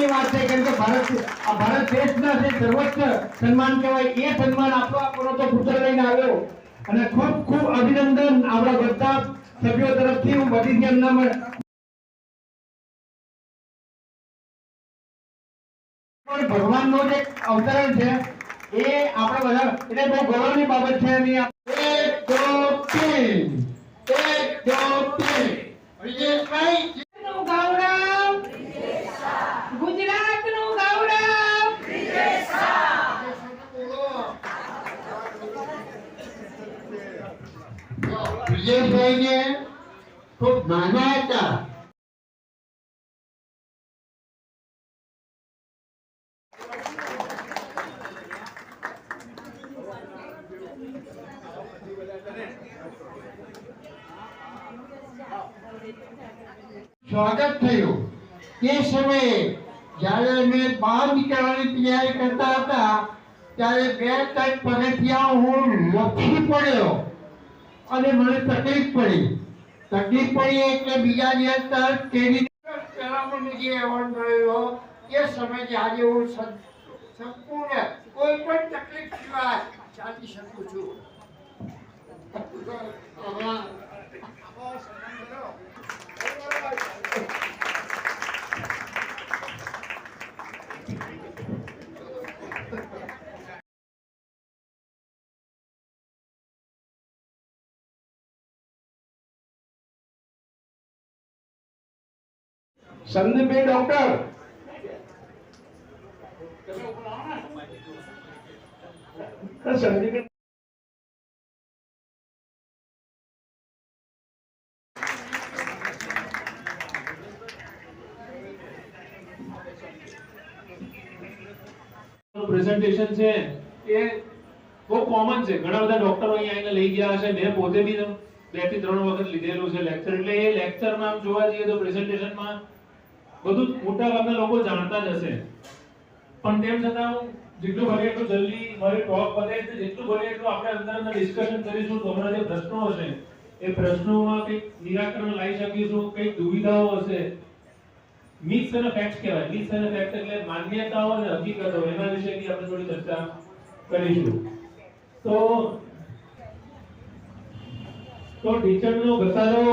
ગૌરવની વાત છે કેમ કે ભારત દેશના જે સર્વોચ્ચ સન્માન કહેવાય એ સન્માન આપણો તો પુત્ર લઈને આવ્યો અને ખૂબ ખૂબ અભિનંદન આપણા બધા સભ્યો તરફથી હું બધી એમના ભગવાનનો જે અવતરણ છે એ આપણે બધા એટલે બહુ ગૌરવની બાબત છે અને એક દો તીન વિજયભાઈ નું ગૌરવ ગુજરાત નું ગૌરવ વિજયભાઈ ને ખૂબ નાના હતા સ્વાગત થયું તે સમયે જ્યારે અમે બહાર નીકળવાની તૈયારી કરતા હતા ત્યારે 2-3 પગથિયા હું લપસી પડ્યો અને મને તકલીફ પડી એટલે બીજા દિવસ તરત કેવી પહેલા મને જે એવોર્ડ મળ્યો એ સમયે આજે હું સંપૂર્ણ કોઈ પણ તકલીફ સિવાય ચાલી શકું છું. સંદીપભાઈ ડોક્ટર સંદીપ પ્રેઝન્ટેશન છે એ બહુ કોમન છે. ઘણા બધા ડોક્ટરો અહીંયા આવીને લઈ ગયા હશે. મેં પોતે બી 2 થી 3 વખત લીધેલું છે લેક્ચર. એટલે એ લેક્ચરમાં આમ જોવા જઈએ તો પ્રેઝન્ટેશનમાં બધું મોટા ભાગના લોકો જાણતા જ હશે, પણ તેમ છતાં હું જેટલું બને એટલું જલ્દી મારી ટોક પતે જેટલું બને એટલું આપણે અંદર ડિસ્કશન કરીશું. તો હમણાં જે પ્રશ્નો હશે એ પ્રશ્નોમાં કંઈક નિરાકરણ લાવી શકીશું. કંઈક દુવિધાઓ હશે, મિથ્સ અને ફેક્ટ્સ કહેવાય. મિથ્સ અને ફેક્ટ એટલે માન્યતાઓ અને હકીકતો, એના વિશે બી આપણે થોડી ચર્ચા કરીશું. તો ટીચરનો ઘસારો